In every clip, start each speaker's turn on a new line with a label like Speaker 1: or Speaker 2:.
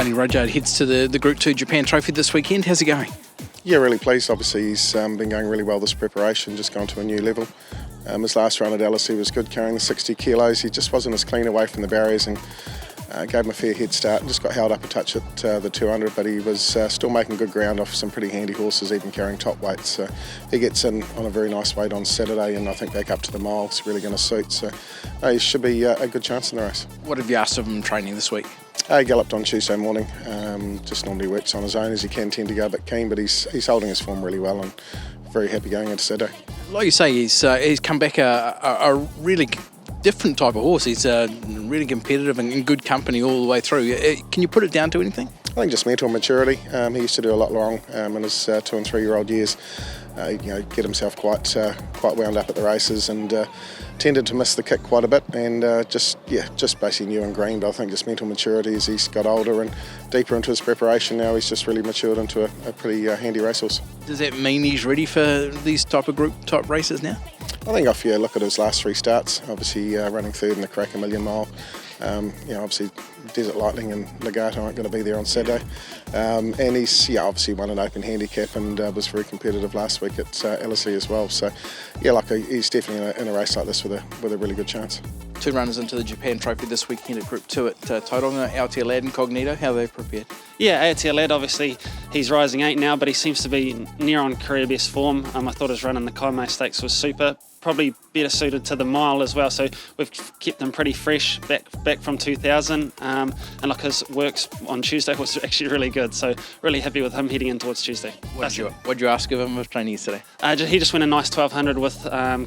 Speaker 1: Marty Rudyard heads to the Group 2 Japan Trophy this weekend. How's it going?
Speaker 2: Yeah, really pleased. Obviously, he's been going really well this preparation, just gone to a new level. His last run at LSE was good, carrying the 60 kilos. He just wasn't as clean away from the barriers and gave him a fair head start and just got held up a touch at the 200, but he was still making good ground off some pretty handy horses, even carrying top weights. So he gets in on a very nice weight on Saturday, and I think back up to the mile it's really going to suit. So he should be a good chance in the race.
Speaker 1: What have you asked of him training this week?
Speaker 2: He galloped on Tuesday morning, just normally works on his own as he can tend to go a bit keen, but he's holding his form really well and very happy going into Saturday.
Speaker 1: Like you say, he's come back a really different type of horse. He's really competitive and in good company all the way through. Can you put it down to anything?
Speaker 2: I think just mental maturity. He used to do a lot wrong in his 2 and 3 year old years. Get himself quite wound up at the races and tended to miss the kick quite a bit, and just basically new and green. But I think just mental maturity as he's got older and deeper into his preparation now, he's just really matured into a pretty handy racehorse.
Speaker 1: Does that mean he's ready for these type of group type races now?
Speaker 2: I think if you look at his last 3 starts, obviously running third in the Crack a Million Mile, obviously Desert Lightning and Legato aren't going to be there on Saturday, and he's obviously won an open handicap and was very competitive last week at LSE as well. So he's definitely in a race like this with a really good chance.
Speaker 1: 2 runners into the Japan Trophy this weekend at Group 2 at Tauranga, Aotea Lad and Cognito. How are they prepared?
Speaker 3: Yeah, Aotea Lad, obviously he's rising 8 now, but he seems to be near on career best form. I thought his run in the Kaimei Stakes was super. Probably better suited to the mile as well, so we've kept him pretty fresh back from 2000, and his works on Tuesday was actually really good, so really happy with him heading in towards Tuesday.
Speaker 1: What did you ask of him with training yesterday?
Speaker 3: He just went a nice 1200 with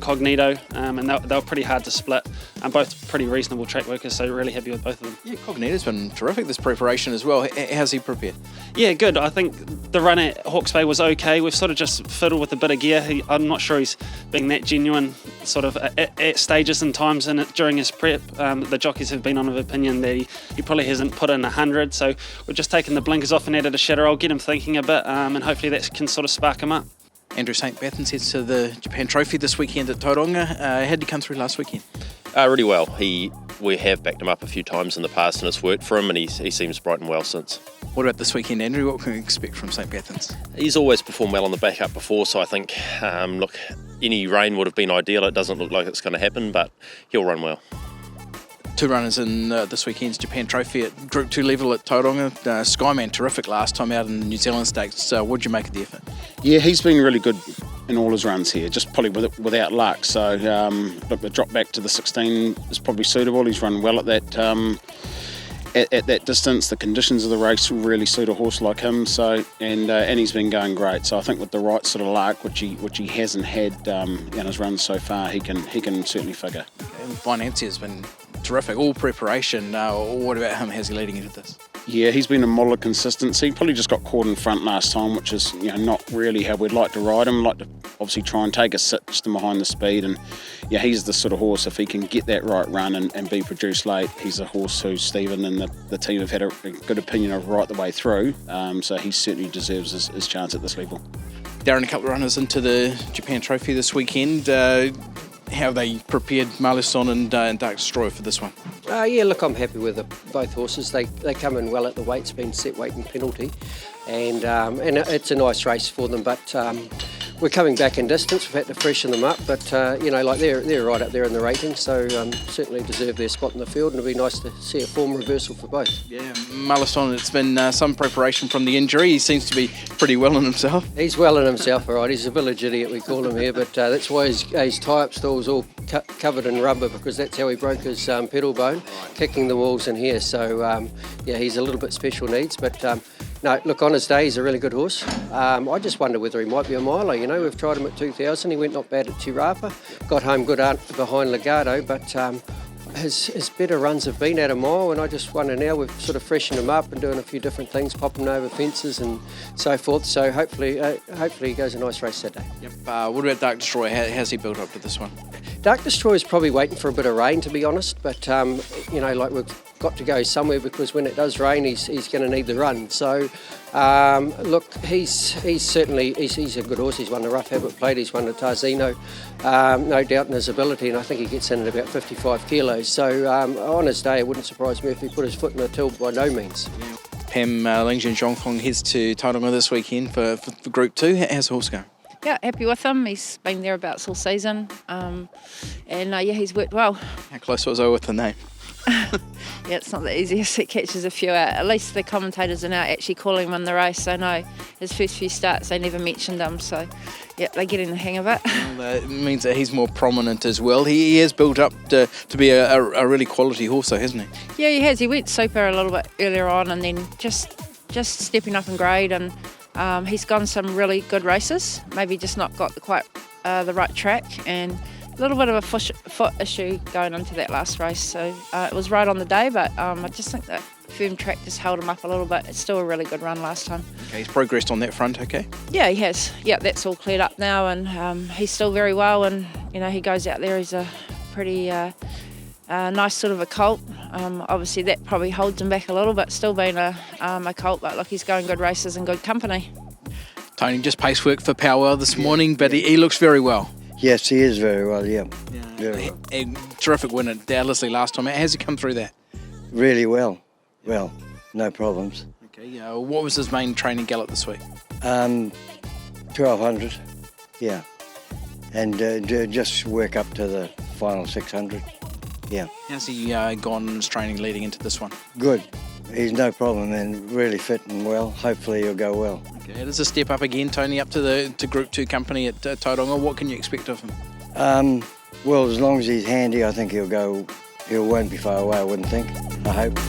Speaker 3: Cognito, and they were pretty hard to split, and both pretty reasonable track workers, so really happy with both of them.
Speaker 1: Yeah, Cognito's been terrific this preparation as well. How's he prepared?
Speaker 3: Yeah, good. I think the run at Hawke's Bay was okay. We've sort of just fiddled with a bit of gear. I'm not sure he's being that genuine sort of at stages and times in it during his prep. The jockeys have been of opinion that he probably hasn't put in 100, so we're just taking the blinkers off and added a shadow. I'll get him thinking a bit, and hopefully that can sort of spark him up.
Speaker 1: Andrew St. Bathans heads to the Japan Trophy this weekend at Tauranga. How did he come through last weekend?
Speaker 4: Really well. We have backed him up a few times in the past and it's worked for him, and he seems bright and well since.
Speaker 1: What about this weekend, Andrew? What can we expect from St. Bathans?
Speaker 4: He's always performed well on the back-up before, so I think, any rain would have been ideal. It doesn't look like it's going to happen, but he'll run well.
Speaker 1: 2 runners in this weekend's Japan Trophy at Group 2 level at Tauranga. Skyman, terrific last time out in the New Zealand Stakes. What did you make of the effort?
Speaker 5: Yeah, he's been really good in all his runs here, just probably without luck. So, the drop back to the 16 is probably suitable. He's run well at that at that distance. The conditions of the race really suit a horse like him. So, and he's been going great. So I think with the right sort of luck, which he hasn't had in his runs so far, he can certainly figure.
Speaker 1: And Financier's been terrific, all preparation. What about him? How's he leading into this?
Speaker 5: Yeah, he's been a model of consistency. He probably just got caught in front last time, which is not really how we'd like to ride him. Like to obviously try and take a sit just behind the speed, and he's the sort of horse, if he can get that right run and be produced late, he's a horse who Stephen and the team have had a good opinion of right the way through. So he certainly deserves his chance at this level.
Speaker 1: Darren, a couple of runners into the Japan Trophy this weekend. How have they prepared Marlisson and Dark Destroyer for this one?
Speaker 6: Look, I'm happy with both horses. They come in well at the weight. It's been set weight and penalty, and it's a nice race for them. But we're coming back in distance. We've had to freshen them up, but they're right up there in the rating, so certainly deserve their spot in the field, and it'll be nice to see a form reversal for both. Yeah,
Speaker 1: Marlisson, it's been some preparation from the injury. He seems to be pretty well in himself.
Speaker 6: He's well in himself, all right. He's a village idiot, we call him here, but that's why his tie-up stall's all covered in rubber, because that's how he broke his pedal bone, kicking the walls in here. So he's a little bit special needs, but no, look, on his day, he's a really good horse. I just wonder whether he might be a miler. We've tried him at 2000. He went not bad at Tirapa. Got home good behind Legato, but his better runs have been at a mile, and I just wonder now we've sort of freshened him up and doing a few different things, popping over fences and so forth. So hopefully he goes a nice race Saturday.
Speaker 1: Yep. What about Dark Destroyer? How's he built up to this one?
Speaker 6: Dark Destroyer's probably waiting for a bit of rain, to be honest, but we've got to go somewhere, because when it does rain, he's going to need the run. So look, he's a good horse. He's won the Rough Habit Plate, he's won the Tarzino, no doubt in his ability, and I think he gets in at about 55 kilos. So on his day, it wouldn't surprise me if he put his foot in the till, by no means.
Speaker 1: Yeah. Pam Lingjian Zhongfeng heads to Tauranga this weekend for Group 2. How's the horse going?
Speaker 7: Yeah, happy with him. He's been thereabouts all season. He's worked well.
Speaker 1: How close was I with the name?
Speaker 7: Yeah, it's not the easiest. It catches a few out. At least the commentators are now actually calling him in the race. They know his first few starts, they never mentioned him. So, yeah, they're getting the hang of it.
Speaker 1: Well, that means that he's more prominent as well. He has built up to be a really quality horse, though, hasn't he?
Speaker 7: Yeah, he has. He went super a little bit earlier on and then just stepping up in grade. And he's gone some really good races. Maybe just not got the right track. And a little bit of a foot issue going into that last race, so it was right on the day, but I just think that firm track just held him up a little bit. It's still a really good run last time.
Speaker 1: Okay, he's progressed on that front, okay?
Speaker 7: Yeah, he has. Yeah, that's all cleared up now, and he's still very well, and he goes out there, he's a pretty nice sort of a colt. Obviously that probably holds him back a little bit, still being a colt, but look, he's going good races and good company.
Speaker 1: Tony, just pace work for Powell this morning, but he looks very well.
Speaker 8: Yes, he is very well, yeah. Very well.
Speaker 1: A terrific win at Dallesley last time. How's he come through that?
Speaker 8: Really well. Well, no problems.
Speaker 1: Okay, what was his main training gallop this week?
Speaker 8: 1200, yeah. And just work up to the final 600, yeah.
Speaker 1: How's he gone in his training leading into this one?
Speaker 8: Good. He's no problem and really fit and well. Hopefully he'll go well.
Speaker 1: Okay, it is a step up again, Tony, up to Group 2 company at Tauranga. What can you expect of him?
Speaker 8: Well, as long as he's handy, I think he won't be far away, I wouldn't think. I hope.